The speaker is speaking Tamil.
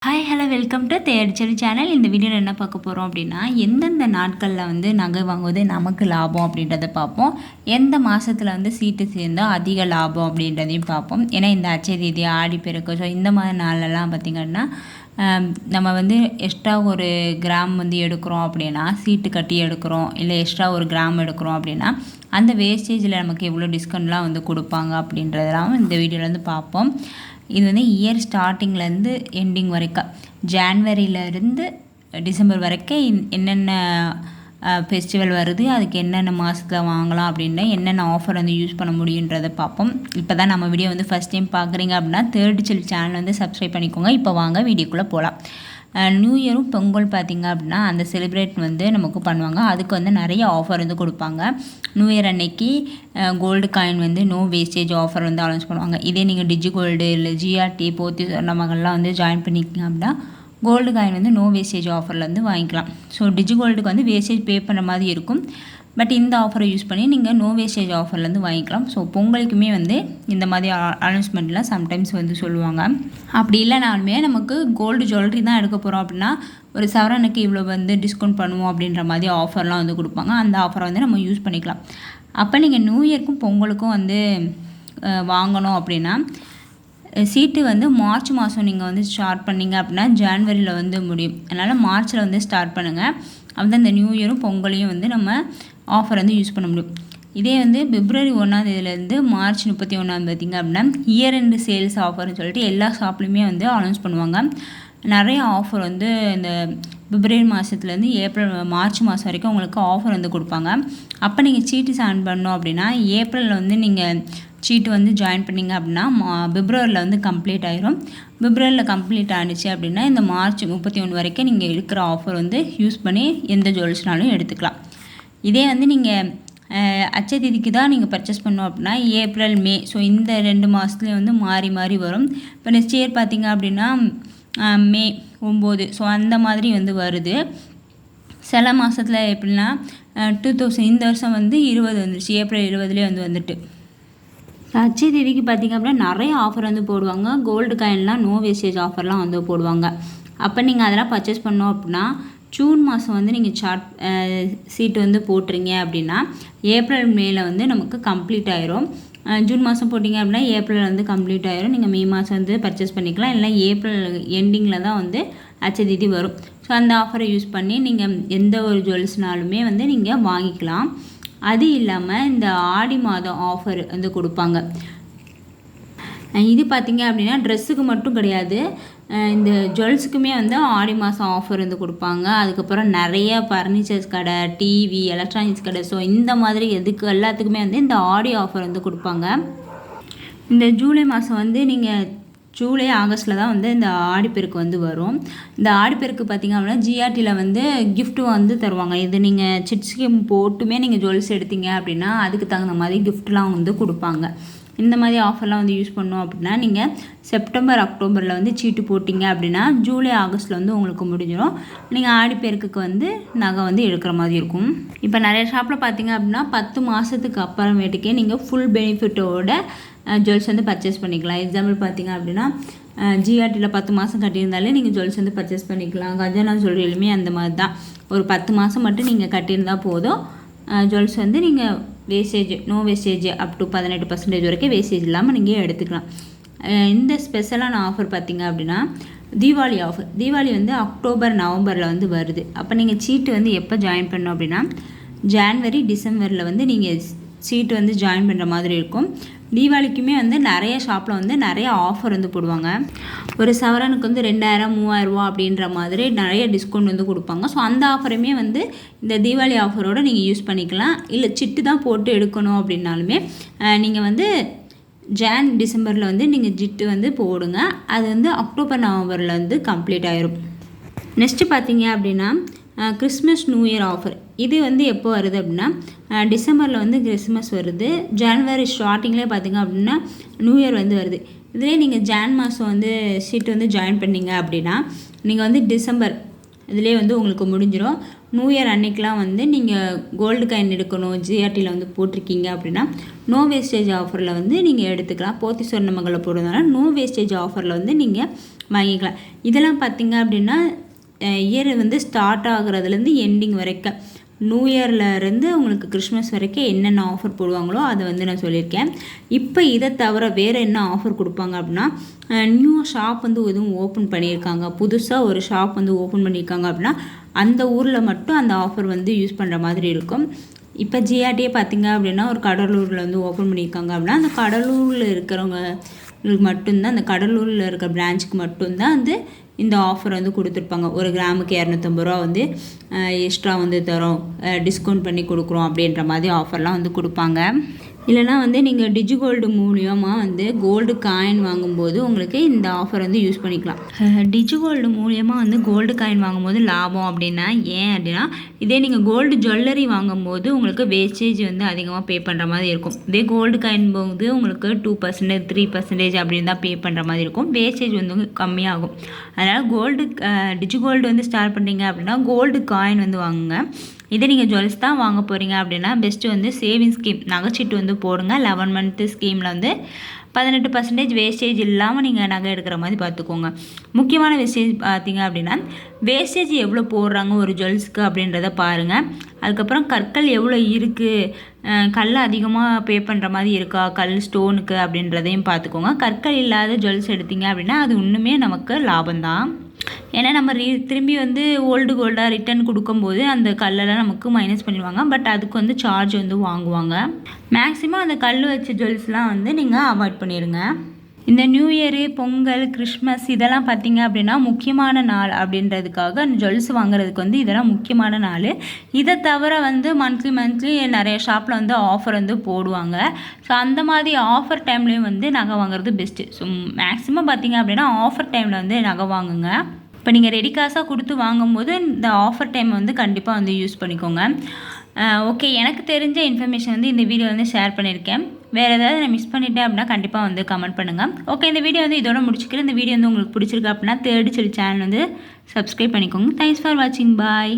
ஹாய் ஹலோ வெல்கம் டு தேடிச்சல் சேனல். இந்த வீடியோவில் என்ன பார்க்க போகிறோம் அப்படின்னா, எந்தெந்த நாட்களில் நகை வாங்குவது நமக்கு லாபம் அப்படின்றத பார்ப்போம். எந்த மாதத்தில் சீட்டு சேர்ந்தால் அதிக லாபம் அப்படின்றதையும் பார்ப்போம். ஏன்னா இந்த அச்சய தீதி, ஆடிப்பெருக்கு, ஸோ இந்த மாதிரி நாளெல்லாம் பார்த்திங்கன்னா நம்ம எக்ஸ்ட்ரா ஒரு கிராம் எடுக்கிறோம் அப்படின்னா, சீட்டு கட்டி எடுக்கிறோம், இல்லை எக்ஸ்ட்ரா ஒரு கிராம் எடுக்கிறோம் அப்படின்னா அந்த வேஸ்டேஜில் நமக்கு எவ்வளோ டிஸ்கவுண்ட்லாம் கொடுப்பாங்க அப்படின்றதெல்லாம் இந்த வீடியோவில் பார்ப்போம். இது இயர் ஸ்டார்டிங்லேருந்து எண்டிங் வரைக்கும், ஜான்வரியிலேருந்து டிசம்பர் வரைக்கும் என்னென்ன ஃபெஸ்டிவல் வருது, அதுக்கு என்னென்ன மாதத்தில் வாங்கலாம் அப்படின்னு என்னென்ன ஆஃபர் யூஸ் பண்ண முடியுன்றதை பார்ப்போம். இப்போ தான் நம்ம வீடியோ ஃபஸ்ட் டைம் பார்க்குறீங்க அப்படின்னா தேடிச்சல் சேனல் சப்ஸ்கிரைப் பண்ணிக்கோங்க. இப்போ வாங்க வீடியோக்குள்ளே போகலாம். நியூ இயரும் பொங்கல் பார்த்திங்க அப்படின்னா அந்த செலிப்ரேட் நமக்கு பண்ணுவாங்க. அதுக்கு நிறைய ஆஃபர் கொடுப்பாங்க. நியூ இயர் அன்னைக்கு gold coin no wastage offer announce பண்ணுவாங்க. இதே நீங்கள் டிஜி கோல்டு இல்லை ஜிஆர்டி போத்தி சொன்னவங்கள்லாம் ஜாயின் பண்ணிக்கிங்க அப்படின்னா கோல்டு காயின் நோ வேஸ்டேஜ் ஆஃபரில் வாங்கிக்கலாம். ஸோ டிஜி கோல்டுக்கு வேஸ்டேஜ் பே பண்ணுற மாதிரி இருக்கும். பட் இந்த ஆஃபரை யூஸ் பண்ணி நீங்கள் நோ வேஸ்டேஜ் ஆஃபர்லேருந்து வாங்கிக்கலாம். ஸோ பொங்கலுக்குமே இந்த மாதிரி அனௌன்ஸ்மெண்ட்லாம் சம்டைம்ஸ் சொல்லுவாங்க. அப்படி இல்லைனாலுமே நமக்கு கோல்டு ஜுவல்லரி தான் எடுக்க போகிறோம் அப்படின்னா ஒரு சவரனுக்கு இவ்வளோ டிஸ்கவுண்ட் பண்ணுவோம் அப்படின்ற மாதிரி ஆஃபர்லாம் கொடுப்பாங்க. அந்த ஆஃபரை நம்ம யூஸ் பண்ணிக்கலாம். அப்போ நீங்கள் நியூ இயர்க்கும் பொங்கலுக்கும் வாங்கணும் அப்படின்னா சீட்டு மார்ச் மாதம் நீங்கள் ஸ்டார்ட் பண்ணிங்க அப்படின்னா ஜான்வரியில் முடியும். அதனால் மார்ச்சில் ஸ்டார்ட் பண்ணுங்கள். அப்போ இந்த நியூ இயரும் பொங்கலையும் நம்ம ஆஃபர் யூஸ் பண்ண முடியும். இதே பிப்ரவரி 1 மார்ச் 31 பார்த்திங்க அப்படின்னா இயர் எண்டு சேல்ஸ் ஆஃபர்னு சொல்லிட்டு எல்லா ஷாப்லேயுமே அனௌன்ஸ் பண்ணுவாங்க. நிறைய ஆஃபர் இந்த பிப்ரவரி மாதத்துலேருந்து மார்ச் மாதம் வரைக்கும் உங்களுக்கு ஆஃபர் கொடுப்பாங்க. அப்போ நீங்கள் சீட்டு ஜாயின் பண்ணோம் அப்படின்னா ஏப்ரலில் நீங்கள் சீட்டு ஜாயின் பண்ணிங்க அப்படின்னா பிப்ரவரியில் கம்ப்ளீட் ஆயிரும். பிப்ரவரியில் கம்ப்ளீட் ஆனிச்சு அப்படின்னா இந்த மார்ச் 31 வரைக்கும் நீங்கள் இருக்கிற ஆஃபர் யூஸ் பண்ணி எந்த ஜுவல்ஸ்னாலும் எடுத்துக்கலாம். இதே நீங்கள் அச்சய தேதிக்கு தான் நீங்கள் பர்ச்சேஸ் பண்ணோம் அப்படின்னா ஏப்ரல் மே, ஸோ இந்த 2 மாதத்துலேயும் மாறி மாறி வரும். இப்போ நெக்ஸ்ட் இயர் பார்த்திங்க அப்படின்னா மே 9, ஸோ அந்த மாதிரி வருது. சில மாதத்தில் எப்படின்னா 2000 இந்த வருஷம் 20 வந்துருச்சு, ஏப்ரல் 20லேயே வந்துட்டு அச்சய தேதிக்கு பார்த்திங்க அப்படின்னா நிறைய ஆஃபர் போடுவாங்க. கோல்டு காயின்லாம் நோ வேஸ்டேஜ் ஆஃபர்லாம் போடுவாங்க. அப்போ நீங்கள் அதெல்லாம் பர்ச்சேஸ் பண்ணோம் அப்படின்னா ஜூன் மாதம் நீங்கள் சீட்டு போட்டுறீங்க அப்படின்னா ஏப்ரல் மேல நமக்கு கம்ப்ளீட் ஆயிரும். ஜூன் மாதம் போட்டிங்க அப்படின்னா ஏப்ரல் கம்ப்ளீட் ஆயிரும். நீங்கள் மே மாதம் பர்ச்சேஸ் பண்ணிக்கலாம். இல்லை ஏப்ரல் எண்டிங்கில் தான் அச்சய தேதி வரும். ஸோ அந்த ஆஃபரை யூஸ் பண்ணி நீங்கள் எந்த ஒரு ஜுவல்ஸ்னாலுமே நீங்கள் வாங்கிக்கலாம். அது இல்லாமல் இந்த ஆடி மாதம் ஆஃபர் கொடுப்பாங்க. இது பார்த்திங்க அப்படின்னா ட்ரெஸ்ஸுக்கு மட்டும் கிடையாது, இந்த ஜுவல்ஸுக்குமே ஆடி மாதம் ஆஃபர் கொடுப்பாங்க. அதுக்கப்புறம் நிறைய ஃபர்னிச்சர்ஸ் கடை, டிவி, எலக்ட்ரானிக்ஸ் கடை, ஸோ இந்த மாதிரி எதுக்கு எல்லாத்துக்குமே இந்த ஆடி ஆஃபர் கொடுப்பாங்க. இந்த ஜூலை மாதம் நீங்கள் ஜூலை ஆகஸ்ட்டில் தான் இந்த ஆடிப்பெருக்கு வரும். இந்த ஆடிப்பெருக்கு பார்த்திங்க அப்படின்னா ஜிஆர்டியில் கிஃப்ட்டு தருவாங்க. இது நீங்கள் சிட் ஸ்கீம் போட்டுமே நீங்கள் ஜுவல்ஸ் எடுத்தீங்க அப்படின்னா அதுக்கு தகுந்த மாதிரி கிஃப்ட்லாம் கொடுப்பாங்க. இந்த மாதிரி ஆஃபர்லாம் யூஸ் பண்ணோம் அப்படின்னா நீங்கள் செப்டம்பர் அக்டோபரில் சீட்டு போட்டிங்க அப்படின்னா ஜூலை ஆகஸ்ட்டில் உங்களுக்கு முடிஞ்சிடும். நீங்கள் ஆடிப்பெருக்குக்கு நகை எடுக்கிற மாதிரி இருக்கும். இப்போ நிறைய ஷாப்பில் பார்த்திங்க அப்படின்னா 10 மாதத்துக்கு அப்புறமேட்டுக்கே நீங்கள் ஃபுல் பெனிஃபிட்டோட ஜுவல்ஸ் பர்ச்சேஸ் பண்ணிக்கலாம். எக்ஸாம்பிள் பார்த்திங்க அப்படின்னா ஜிஆர்டியில் 10 மாதம் கட்டியிருந்தாலே நீங்கள் ஜுவல்ஸ் பர்ச்சேஸ் பண்ணிக்கலாம். கஜானா ஜுவல்லரிலுமே அந்த மாதிரி தான். ஒரு 10 மாதம் மட்டும் நீங்கள் கட்டியிருந்தால் போதும். ஜுவல்ஸ் நீங்கள் wastage no wastage up to 18% வரைக்கும் வேஸ்டேஜ் இல்லாமல் நீங்கள் எடுத்துக்கலாம். இந்த ஸ்பெஷலான ஆஃபர் பார்த்திங்க அப்படின்னா தீபாவளி ஆஃபர். தீபாவளி அக்டோபர் நவம்பரில் வருது. அப்போ நீங்கள் சீட்டு எப்போ ஜாயின் பண்ணோம் அப்படின்னா ஜான்வரி டிசம்பரில் நீங்கள் சீட்டு ஜாயின் பண்ணுற மாதிரி இருக்கும். தீபாவளிக்குமே நிறைய ஷாப்பில் நிறைய ஆஃபர் போடுவாங்க. ஒரு சவரனுக்கு 2000 3000 அப்படின்ற மாதிரி நிறைய டிஸ்கவுண்ட் கொடுப்பாங்க. ஸோ அந்த ஆஃபருமே இந்த தீபாவளி ஆஃபரோடு நீங்கள் யூஸ் பண்ணிக்கலாம். இல்லை சிட்டு தான் போட்டு எடுக்கணும் அப்படின்னாலுமே நீங்கள் ஜான் டிசம்பரில் நீங்கள் ஜிட்டு போடுங்க. அது அக்டோபர் நவம்பரில் கம்ப்ளீட் ஆயிரும். நெக்ஸ்ட்டு பார்த்தீங்க அப்படின்னா கிறிஸ்மஸ் நியூ இயர் ஆஃபர். இது எப்போ வருது அப்படின்னா டிசம்பரில் கிறிஸ்மஸ் வருது. ஜனவரி ஸ்டார்டிங்லேயே பார்த்திங்க அப்படின்னா நியூ இயர் வருது. இதிலே நீங்கள் ஜான் மாதம் சீட்டு ஜாயின் பண்ணிங்க அப்படின்னா நீங்கள் டிசம்பர் இதிலே வந்து உங்களுக்கு முடிஞ்சிடும். நியூ இயர் அன்னைக்கெலாம் வந்து நீங்கள் கோல்டு காயின் எடுக்கணும், ஜிஆர்டியில் வந்து போட்டிருக்கீங்க அப்படின்னா நோ வேஸ்டேஜ் ஆஃபரில் வந்து நீங்கள் எடுத்துக்கலாம். போத்தி சொர்ணமங்கலில் போடுறதுனால நோ வேஸ்டேஜ் ஆஃபரில் வந்து நீங்கள் வாங்கிக்கலாம். இதெல்லாம் பார்த்திங்க அப்படின்னா இயர் வந்து ஸ்டார்ட் ஆகுறதுலேருந்து எண்டிங் வரைக்கும், நியூ இயர்லேருந்து உங்களுக்கு கிறிஸ்மஸ் வரைக்கும் என்னென்ன ஆஃபர் போடுவாங்களோ அதை வந்து நான் சொல்லியிருக்கேன். இப்போ இதை தவிர வேறு என்ன ஆஃபர் கொடுப்பாங்க அப்படின்னா, நியூ ஷாப் வந்து எதுவும் ஓப்பன் பண்ணியிருக்காங்க, புதுசாக ஒரு ஷாப் வந்து ஓப்பன் பண்ணியிருக்காங்க அப்படின்னா அந்த ஊரில் மட்டும் அந்த ஆஃபர் வந்து யூஸ் பண்ணுற மாதிரி இருக்கும். இப்போ ஜிஆர்டியே பார்த்திங்க அப்படின்னா ஒரு கடலூரில் வந்து ஓப்பன் பண்ணியிருக்காங்க அப்படின்னா அந்த கடலூரில் இருக்கிறவங்களுக்கு மட்டும்தான், அந்த கடலூரில் இருக்கிற பிரான்ச்சுக்கு மட்டும்தான் வந்து இந்த ஆஃபர் வந்து கொடுத்துருப்பாங்க. ஒரு கிராமுக்கு 250 ரூபா வந்து எக்ஸ்ட்ரா வந்து தரோம், டிஸ்கவுண்ட் பண்ணி கொடுக்குறோம் அப்படின்ற மாதிரி ஆஃபர்லாம் வந்து கொடுப்பாங்க. இல்லைனா வந்து நீங்கள் டிஜிகோல்டு மூலியமாக வந்து கோல்டு காயின் வாங்கும்போது உங்களுக்கு இந்த ஆஃபர் வந்து யூஸ் பண்ணிக்கலாம். டிஜிகோல்டு மூலியமாக வந்து கோல்டு காயின் வாங்கும்போது லாபம் அப்படின்னா ஏன் அப்படின்னா, இதே நீங்கள் கோல்டு ஜுவல்லரி வாங்கும்போது உங்களுக்கு வேஸ்டேஜ் வந்து அதிகமாக பே பண்ணுற மாதிரி இருக்கும். இதே கோல்டு காயின் போது உங்களுக்கு 2%, 3% அப்படின்னு தான் பே பண்ணுற மாதிரி இருக்கும். வேஸ்டேஜ் வந்து கம்மியாகும். அதனால் டிஜிகோல்டு வந்து ஸ்டார்ட் பண்ணுறீங்க அப்படின்னா கோல்டு காயின் வந்து வாங்குங்க. இதே நீங்கள் ஜுவல்ஸ் தான் வாங்க போகிறீங்க அப்படின்னா பெஸ்ட்டு வந்து சேவிங் ஸ்கீம் நகைச்சீட்டு வந்து போடுங்க. 11 மந்த்து ஸ்கீமில் வந்து 18% வேஸ்டேஜ் இல்லாமல் நீங்கள் நகை எடுக்கிற மாதிரி பார்த்துக்கோங்க. முக்கியமான வேஸ்டேஜ் பார்த்தீங்க அப்படின்னா, வேஸ்டேஜ் எவ்வளோ போடுறாங்க ஒரு ஜுவல்ஸுக்கு அப்படின்றத பாருங்கள். அதுக்கப்புறம் கற்கள் எவ்வளோ இருக்குது, கல் அதிகமாக பே பண்ணுற மாதிரி இருக்கா கல் ஸ்டோனுக்கு அப்படின்றதையும் பார்த்துக்கோங்க. கற்கள் இல்லாத ஜுவல்ஸ் எடுத்தீங்க அப்படின்னா அது இன்னுமே நமக்கு லாபம்தான். ஏன்னா நம்ம திரும்பி வந்து ஓல்டு கோல்டாக ரிட்டன் கொடுக்கும்போது அந்த கல்லெல்லாம் நமக்கு மைனஸ் பண்ணிடுவாங்க. பட் அதுக்கு வந்து சார்ஜ் வந்து வாங்குவாங்க. மேக்ஸிமம் அந்த கல் வச்ச ஜுவல்ஸ்லாம் வந்து நீங்கள் அவாய்ட் பண்ணிடுங்க. இந்த நியூ இயரு, பொங்கல், கிறிஸ்மஸ் இதெல்லாம் பார்த்திங்க அப்படின்னா முக்கியமான நாள் அப்படின்றதுக்காக ஜுவல்ஸ் வாங்குறதுக்கு வந்து இதெல்லாம் முக்கியமான நாள். இதை தவிர வந்து மந்த்லி நிறைய ஷாப்பில் வந்து ஆஃபர் வந்து போடுவாங்க. ஸோ அந்த மாதிரி ஆஃபர் டைம்லேயும் வந்து நகை வாங்குறது பெஸ்ட்டு. ஸோ மேக்ஸிமம் பார்த்திங்க அப்படின்னா ஆஃபர் டைமில் வந்து நகை வாங்குங்க. இப்போ நீங்கள் ரெடி காசாக கொடுத்து வாங்கும்போது இந்த ஆஃபர் டைம் வந்து கண்டிப்பாக வந்து யூஸ் பண்ணிக்கோங்க. ஓகே, எனக்கு தெரிஞ்ச இன்ஃபர்மேஷன் வந்து இந்த வீடியோ வந்து ஷேர் பண்ணியிருக்கேன். வேறு ஏதாவது நான் மிஸ் பண்ணிட்டேன் அப்படின்னா கண்டிப்பாக வந்து கமெண்ட் பண்ணுங்கள். ஓகே, இந்த வீடியோ வந்து இதோட முடிச்சுக்கிறேன். இந்த வீடியோ வந்து உங்களுக்கு பிடிச்சிருக்கு அப்படின்னா தேர்ட் சேனல் வந்து சப்ஸ்கிரைப் பண்ணிக்கோங்க. தேங்க்ஸ் ஃபார் வாட்சிங். பாய்.